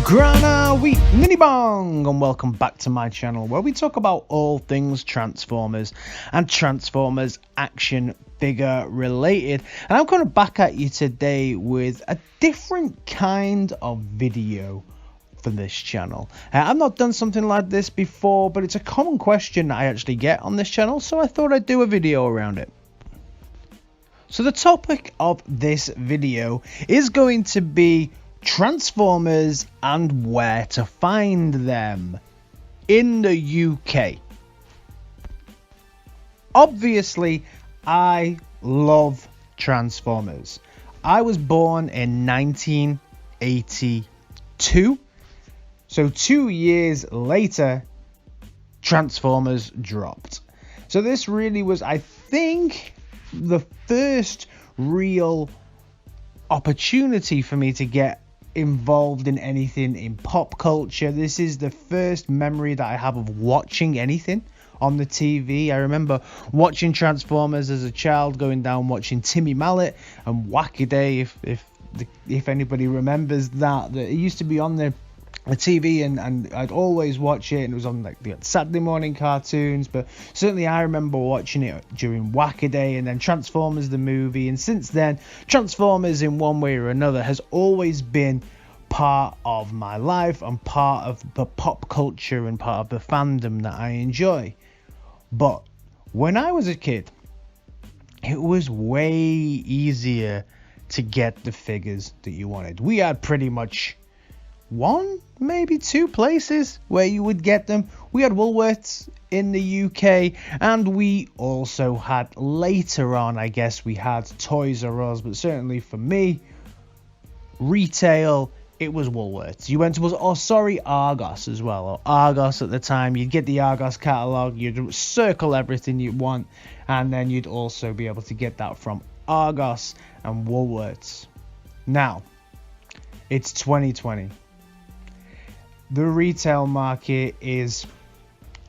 Grana Wheat Mini Bong, and welcome back to my channel where we talk about all things Transformers and Transformers action figure related. And I'm coming back at you today with a different kind of video for this channel. I've not done something like this before, but it's a common question I actually get on this channel, so I thought I'd do a video around it. So the topic of this video is going to be Transformers and where to find them in the UK. Obviously, I love Transformers. I was born in 1982, so 2 years later, Transformers dropped. So this really was, I think, the first real opportunity for me to get involved in anything in pop culture. This is the first memory that I have of watching anything on the TV. I remember watching Transformers as a child, going down watching Timmy Mallet and Wackaday, if anybody remembers that. It used to be on the TV, and I'd always watch it, and it was on like the Saturday morning cartoons, but certainly I remember watching it during Wackaday, and then Transformers the movie. And since then, Transformers in one way or another has always been part of my life and part of the pop culture and part of the fandom that I enjoy. But when I was a kid, it was way easier to get the figures that you wanted. We had pretty much one, maybe two places where you would get them. We had Woolworths in the UK, and we also had, later on, I guess, we had Toys R Us, but certainly for me, retail, it was Woolworths. You went to Argos as well, or Argos at the time. You'd get the Argos catalogue, you'd circle everything you want, and then you'd also be able to get that from Argos and Woolworths. Now, it's 2020. The retail market is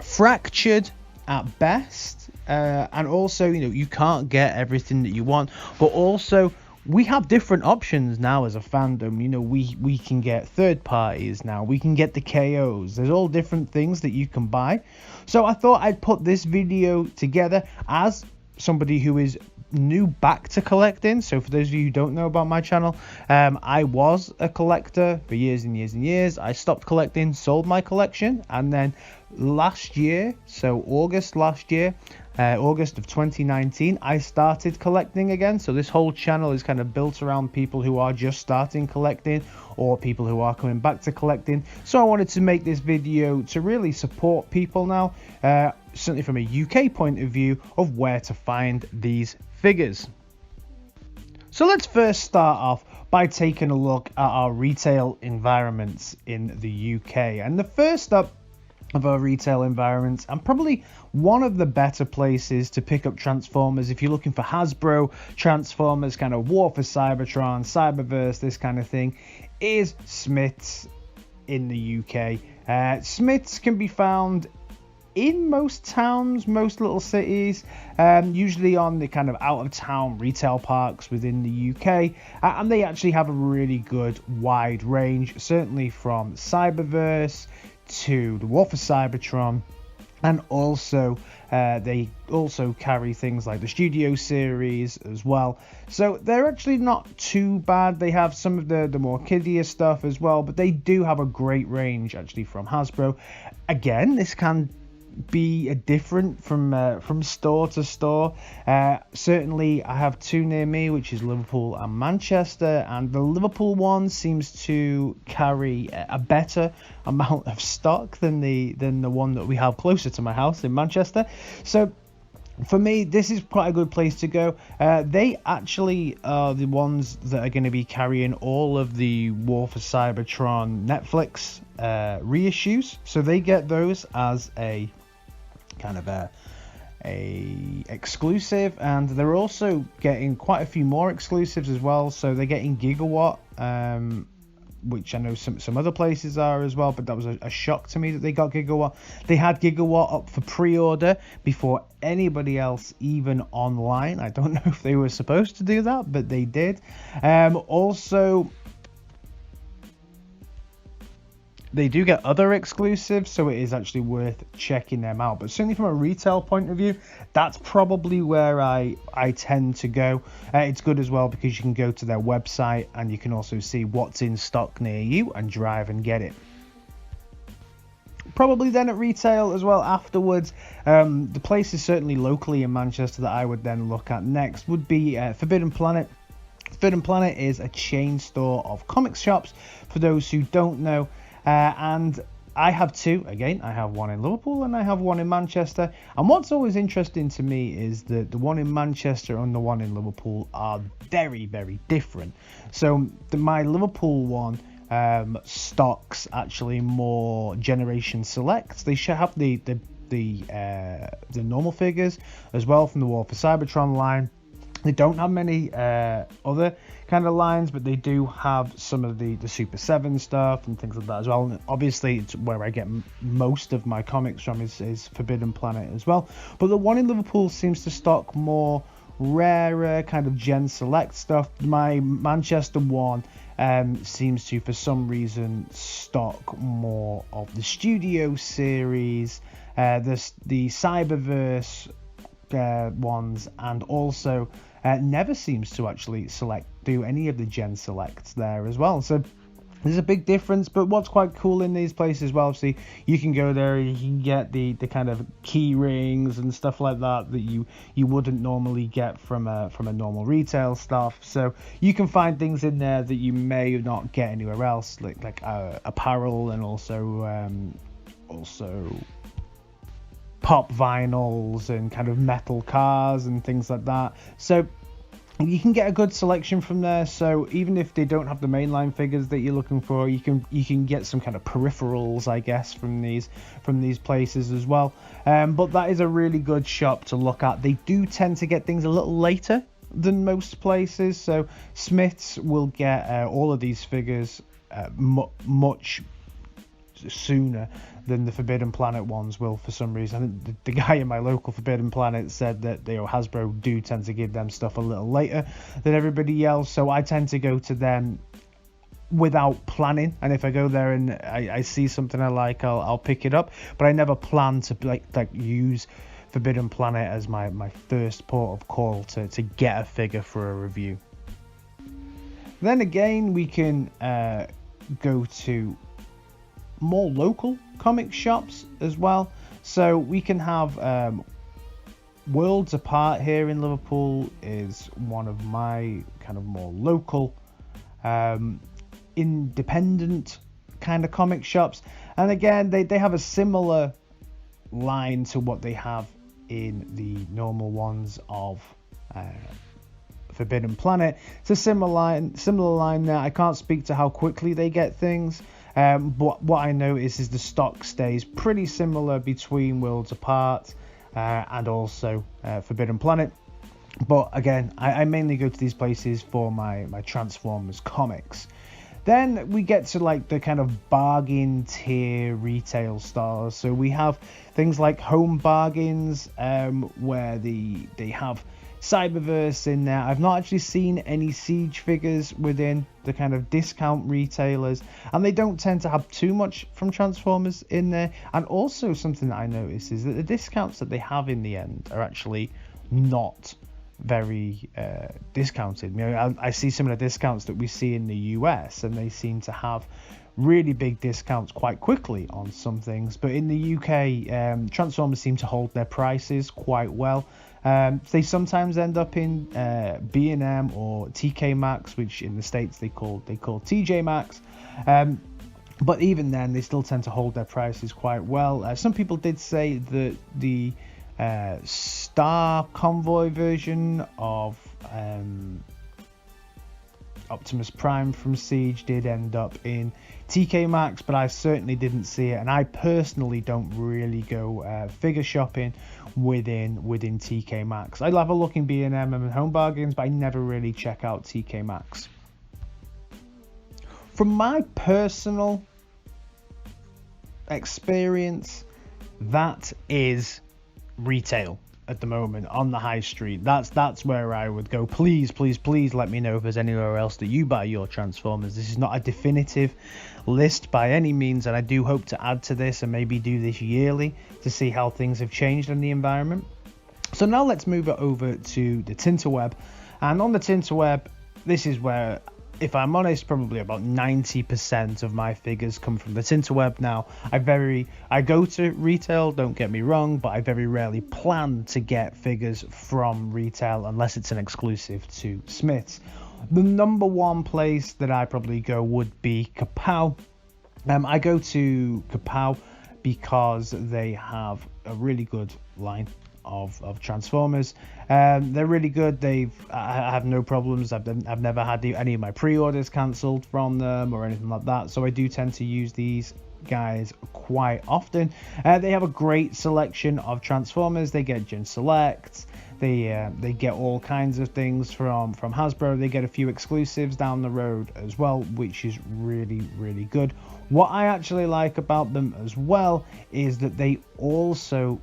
fractured at best, and also, you can't get everything that you want, but also we have different options now as a fandom. We can get third parties now, we can get the KOs, there's all different things that you can buy. So I thought I'd put this video together as somebody who is new back to collecting. So for those of you who don't know about my channel, I was a collector for years and years and years. I stopped collecting, sold my collection, and then last year, so August last year, August of 2019, I started collecting again. So this whole channel is kind of built around people who are just starting collecting or people who are coming back to collecting. So I wanted to make this video to really support people now, certainly from a UK point of view, of where to find these figures. So let's first start off by taking a look at our retail environments in the UK. And the first up of our retail environments, and probably one of the better places to pick up Transformers if you're looking for Hasbro Transformers, kind of War for Cybertron, Cyberverse, this kind of thing, is Smyths in the UK. Smyths can be found in most towns, most little cities, usually on the kind of out of town retail parks within the UK, and they actually have a really good wide range, certainly from Cyberverse to the War for Cybertron, and also they also carry things like the Studio series as well. So they're actually not too bad. They have some of the more kiddier stuff as well, but they do have a great range actually from Hasbro. Again, this can be different from store to store. Certainly I have two near me, which is Liverpool and Manchester, and the Liverpool one seems to carry a better amount of stock than the one that we have closer to my house in Manchester. So for me, this is quite a good place to go. They actually are the ones that are going to be carrying all of the War for Cybertron Netflix reissues, so they get those as a kind of a exclusive, and they're also getting quite a few more exclusives as well. So they're getting Gigawatt, which I know some other places are as well, but that was a shock to me that they got Gigawatt. They had Gigawatt up for pre-order before anybody else, even online. I don't know if they were supposed to do that, but they did. Also, They do get other exclusives, so it is actually worth checking them out. But certainly from a retail point of view, that's probably where I tend to go. It's good as well because you can go to their website and you can also see what's in stock near you and drive and get it. Probably then at retail as well afterwards. The places certainly locally in Manchester that I would then look at next would be Forbidden Planet. Forbidden Planet is a chain store of comic shops, for those who don't know. And I have two. Again, I have one in Liverpool and I have one in Manchester. And what's always interesting to me is that the one in Manchester and the one in Liverpool are very, very different. So my Liverpool one stocks actually more Generation Selects. They should have the normal figures as well from the War for Cybertron line. They don't have many other kind of lines, but they do have some of the Super 7 stuff and things like that as well. And obviously, it's where I get most of my comics from is Forbidden Planet as well. But the one in Liverpool seems to stock more rarer kind of Gen Select stuff. My Manchester one seems to, for some reason, stock more of the Studio series, the Cyberverse ones, and also never seems to actually do any of the Gen Selects there as well. So there's a big difference, but what's quite cool in these places as well, obviously you can go there, you can get the kind of key rings and stuff like that you wouldn't normally get from a normal retail stuff. So you can find things in there that you may not get anywhere else, like apparel, and also pop vinyls and kind of metal cars and things like that. So you can get a good selection from there. So even if they don't have the mainline figures that you're looking for, you can get some kind of peripherals, I guess, from these places as well. But that is a really good shop to look at. They do tend to get things a little later than most places. So Smyths will get all of these figures much sooner than the Forbidden Planet ones will, for some reason. I think the guy in my local Forbidden Planet said that Hasbro do tend to give them stuff a little later than everybody else, so I tend to go to them without planning, and if I go there and I see something I like, I'll pick it up, but I never plan to like use Forbidden Planet as my first port of call to get a figure for a review. Then again, we can go to more local comic shops as well. So we can have Worlds Apart here in Liverpool is one of my kind of more local independent kind of comic shops, and again they have a similar line to what they have in the normal ones of Forbidden Planet. It's a similar line there. I can't speak to how quickly they get things. But what I notice is the stock stays pretty similar between Worlds Apart and also Forbidden Planet. But again, I mainly go to these places for my Transformers comics. Then we get to like the kind of bargain tier retail stores. So we have things like Home Bargains, where they have Cyberverse in there. I've not actually seen any Siege figures within the kind of discount retailers, and they don't tend to have too much from Transformers in there. And also something that I notice is that the discounts that they have in the end are actually not very discounted. You know, I see some of the discounts that we see in the US, and they seem to have really big discounts quite quickly on some things, but in the UK Transformers seem to hold their prices quite well. They sometimes end up in B&M or TK Maxx, which in the States they call TJ Maxx, but even then they still tend to hold their prices quite well. Some people did say that the Star Convoy version of Optimus Prime from Siege did end up in TK Maxx, but I certainly didn't see it, and I personally don't really go figure shopping within TK Maxx. I'll have a look in B&M and Home Bargains, but I never really check out TK Maxx. From my personal experience, that is retail. at the moment on the high street. That's where I would go. Please let me know if there's anywhere else that you buy your Transformers. This is not a definitive list by any means, and I do hope to add to this and maybe do this yearly to see how things have changed in the environment. So now let's move it over to the Tinterweb. And on the Tinterweb, this is where, if I'm honest, probably about 90% of my figures come from the Tinterweb now. I go to retail, don't get me wrong, but I very rarely plan to get figures from retail unless it's an exclusive to Smyths. The number one place that I probably go would be Kapow. I go to Kapow because they have a really good line of Transformers. They're really good. I have no problems. I've never had any of my pre-orders cancelled from them or anything like that, so I do tend to use these guys quite often. They have a great selection of Transformers. They get Gen Select. They get all kinds of things from Hasbro. They get a few exclusives down the road as well, which is really, really good. What I actually like about them as well is that they also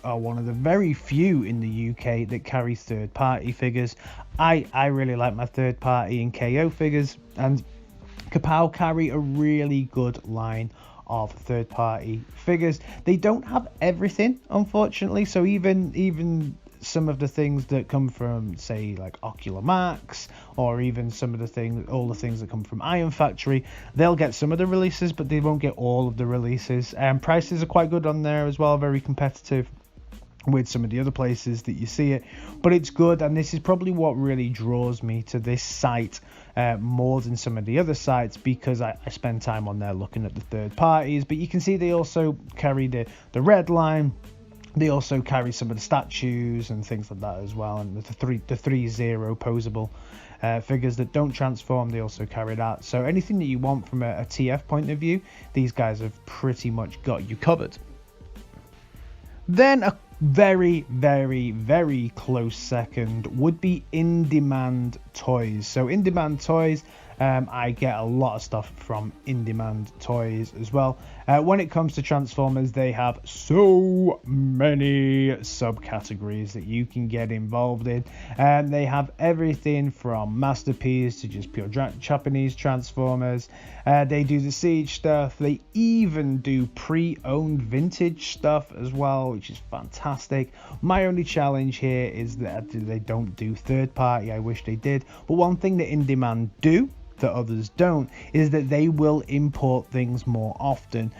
are one of the very few in the UK that carry third-party figures. I really like my third-party and KO figures, and Kapow carry a really good line of third-party figures. They don't have everything, unfortunately, so even some of the things that come from, say, like Ocular Max, or even all the things that come from Iron Factory, they'll get some of the releases, but they won't get all of the releases. Prices are quite good on there as well, very competitive with some of the other places that you see it, but it's good, and this is probably what really draws me to this site more than some of the other sites, because I spend time on there looking at the third parties. But you can see they also carry the red line. They also carry some of the statues and things like that as well, and the 3-0 posable figures that don't transform, they also carry that. So anything that you want from a TF point of view, these guys have pretty much got you covered. Then a very, very, very close second would be InDemand Toys. So InDemand Toys, I get a lot of stuff from InDemand Toys as well. When it comes to Transformers, they have so many subcategories that you can get involved in. They have everything from Masterpiece to just pure Japanese Transformers. They do the Siege stuff. They even do pre-owned vintage stuff as well, which is fantastic. My only challenge here is that they don't do third party. I wish they did. But one thing that InDemand do that others don't is that they will import things more often,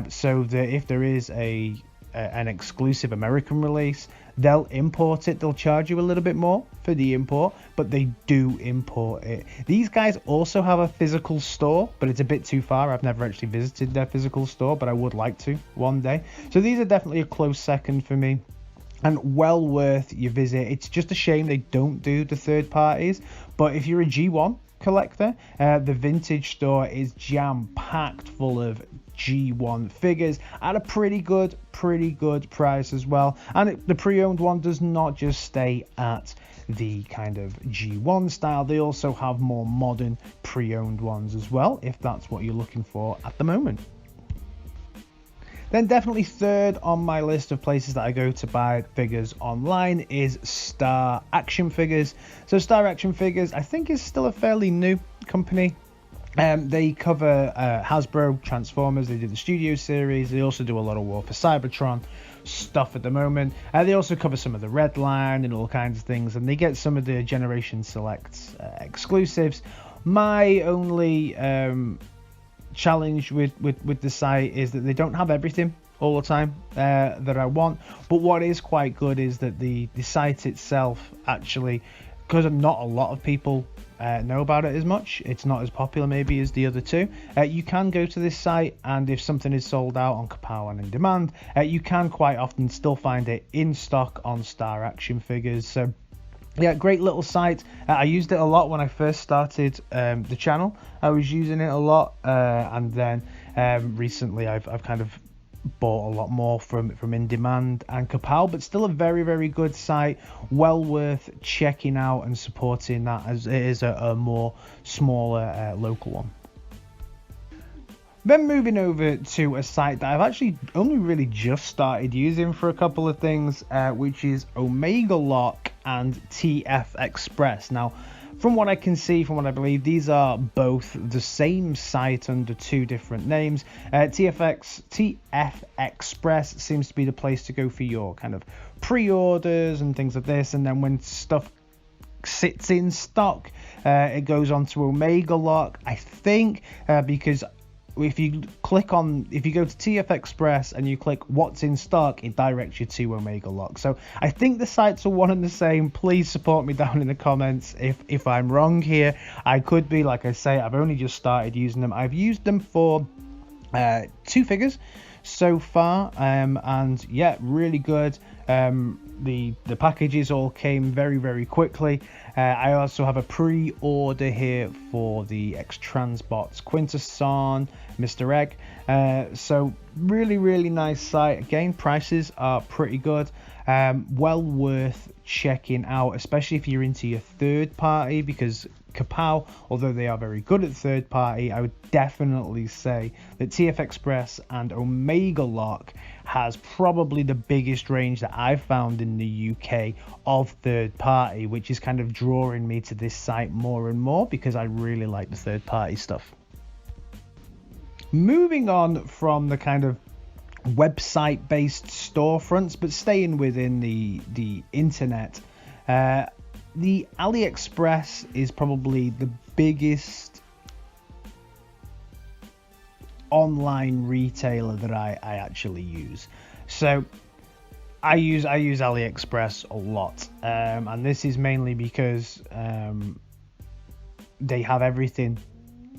so that if there is an exclusive American release, they'll import it. They'll charge you a little bit more for the import, but they do import it. These guys also have a physical store, but it's a bit too far. I've never actually visited their physical store, but I would like to one day. So these are definitely a close second for me, and well worth your visit. It's just a shame they don't do the third parties, but if you're a G1 collector, the vintage store is jam-packed full of G1 figures at a pretty good price as well. And the pre-owned one does not just stay at the kind of G1 style. They also have more modern pre-owned ones as well, if that's what you're looking for at the moment. Then definitely third on my list of places that I go to buy figures online is Star Action Figures. So Star Action Figures, I think, is still a fairly new company. They cover Hasbro, Transformers. They do the Studio series. They also do a lot of War for Cybertron stuff at the moment. They also cover some of the Red Line and all kinds of things, and they get some of the Generation Selects exclusives. My only challenge with the site is that they don't have everything all the time that I want, but what is quite good is that the site itself, actually, because not a lot of people know about it as much, it's not as popular maybe as the other two, you can go to this site, and if something is sold out on Kapow and InDemand, you can quite often still find it in stock on Star Action Figures. So yeah, great little site. I used it a lot when I first started the channel. I was using it a lot, and then recently I've kind of bought a lot more from InDemand and Kapow, but still a very, very good site, well worth checking out and supporting that, as it is a more smaller local one. Then moving over to a site that I've actually only really just started using for a couple of things, which is Omega Lock and TF Express. Now, from what I can see, from what I believe, these are both the same site under two different names. TF Express seems to be the place to go for your kind of pre-orders and things like this, and then when stuff sits in stock, it goes on to Omega Lock, I think, because if you go to TF Express and you click what's in stock, it directs you to Omega Lock. So I think the sites are one and the same. Please support me down in the comments if I'm wrong here. I could be. Like I say, I've only just started using them. I've used them for 2 figures so far, and yeah, really good. The packages all came very, very quickly. I also have a pre-order here for the X-Transbots Quintesson Mr. Egg. So really, really nice site. Again, prices are pretty good. Well worth checking out, especially if you're into your third party, because Kapow, although they are very good at third party, I would definitely say that TF Express and Omega Lock has probably the biggest range that I've found in the UK of third party, which is kind of drawing me to this site more and more because I really like the third party stuff. Moving on from the kind of website based storefronts, but staying within the internet, the Aliexpress is probably the biggest online retailer that I actually use. So I use Aliexpress a lot, and this is mainly because they have everything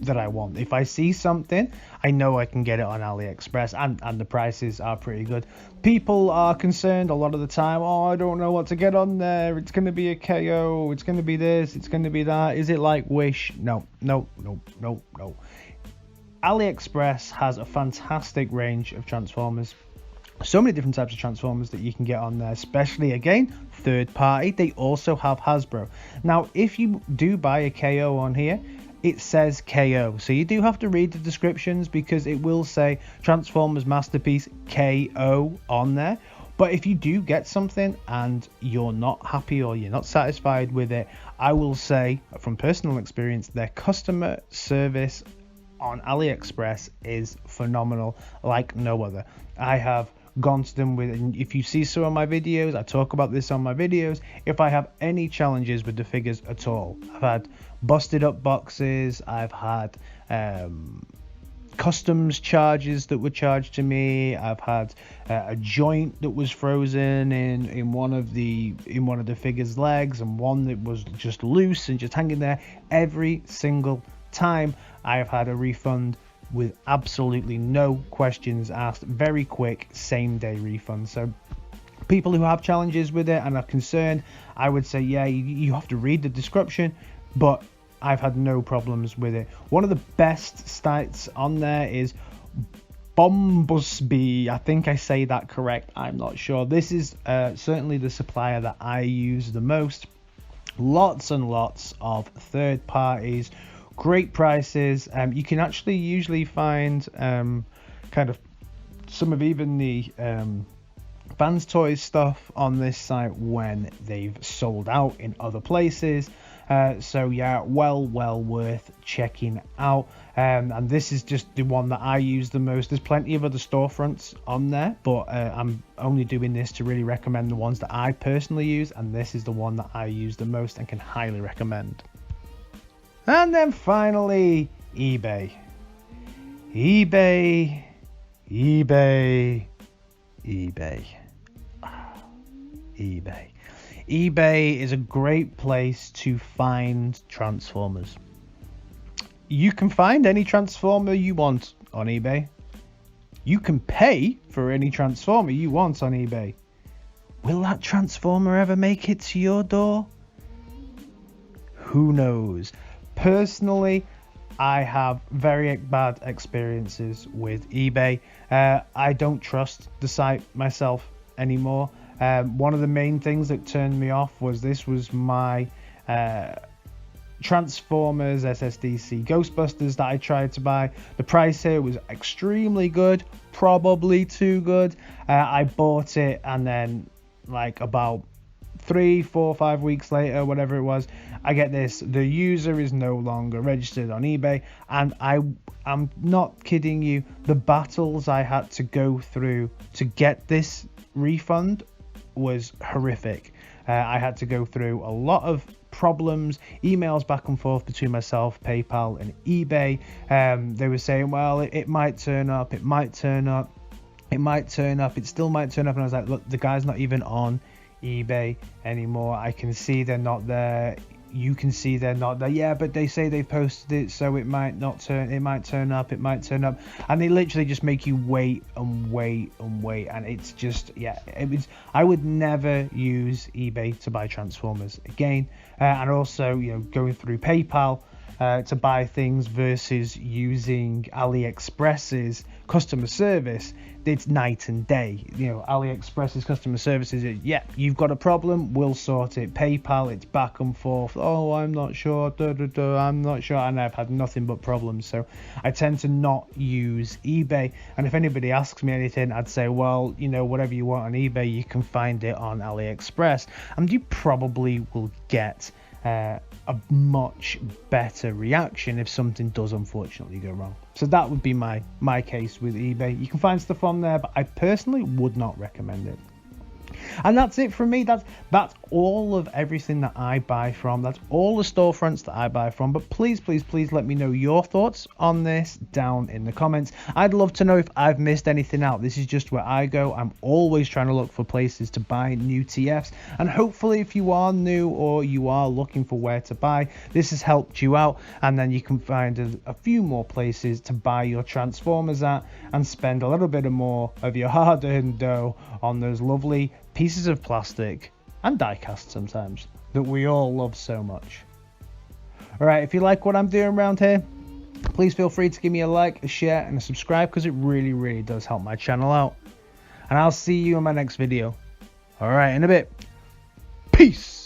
that I want. If I see something, I know I can get it on Aliexpress, and the prices are pretty good. People are concerned a lot of the time, oh, I don't know what to get on there, it's going to be a KO, it's going to be this, it's going to be that, is it like Wish? No. Aliexpress has a fantastic range of Transformers. So many different types of Transformers that you can get on there, especially, again, third party. They also have Hasbro. Now, if you do buy a KO on here, it says KO, so you do have to read the descriptions because it will say Transformers Masterpiece KO on there. But if you do get something and you're not happy or you're not satisfied with it, I will say from personal experience, their customer service on Aliexpress is phenomenal, like no other. I have gone to them with, and if you see some of my videos, I talk about this on my videos, if I have any challenges with the figures at all. I've had busted up boxes, I've had customs charges that were charged to me, I've had a joint that was frozen in one of the figures' legs, and one that was just loose and just hanging there. Every single time I have had a refund with absolutely no questions asked, very quick, same day refund. So people who have challenges with it and are concerned, I would say, yeah, you have to read the description, but I've had no problems with it. One of the best sites on there is BombusB. I think I say that correct, I'm not sure. This is certainly the supplier that I use the most. Lots and lots of third parties, great prices. You can actually usually find kind of some of even the Smyths Toys stuff on this site when they've sold out in other places. So yeah, well worth checking out. And this is just the one that I use the most. There's plenty of other storefronts on there, but I'm only doing this to really recommend the ones that I personally use, and this is the one that I use the most and can highly recommend. And then finally, eBay. eBay. eBay is a great place to find Transformers. You can find any Transformer you want on eBay. You can pay for any Transformer you want on eBay. Will that Transformer ever make it to your door? Who knows? Personally, I have very bad experiences with eBay. I don't trust the site myself anymore. One of the main things that turned me off was this was my Transformers SSDC Ghostbusters that I tried to buy. The price here was extremely good, probably too good. I bought it, and then like about 3, 4, 5 weeks later, whatever it was, I get this: the user is no longer registered on eBay. And I'm not kidding you, the battles I had to go through to get this refund was horrific. I had to go through a lot of problems, emails back and forth between myself, PayPal, and eBay. They were saying, well, it might turn up, it might turn up, it might turn up, it still might turn up. And I was like, look, the guy's not even on eBay anymore. I can see they're not there. You can see they're not there. Yeah, but they say they posted it, so it might not turn. It might turn up. It might turn up, and they literally just make you wait and wait and wait. And it's just, yeah, it was. I would never use eBay to buy Transformers again. And also, you know, going through PayPal to buy things versus using Aliexpress's customer service, it's night and day. You know, Aliexpress's customer service is, yeah, you've got a problem, we'll sort it. PayPal, it's back and forth. Oh, I'm not sure. I'm not sure. And I've had nothing but problems. So I tend to not use eBay. And if anybody asks me anything, I'd say, well, you know, whatever you want on eBay, you can find it on AliExpress. And you probably will get a much better reaction if something does unfortunately go wrong. So that would be my case with eBay. You can find stuff on there, but I personally would not recommend it. And that's it from me. That's all of everything that I buy from. That's all the storefronts that I buy from. But please let me know your thoughts on this down in the comments. I'd love to know if I've missed anything out. This is just where I go. I'm always trying to look for places to buy new TFs. And hopefully if you are new or you are looking for where to buy, this has helped you out. And then you can find a few more places to buy your Transformers at and spend a little bit more of your hard-earned dough on those lovely pieces of plastic and die-cast sometimes that we all love so much. Alright, if you like what I'm doing around here, please feel free to give me a like, a share, and a subscribe, because it really does help my channel out. And I'll see you in my next video. Alright, in a bit. Peace!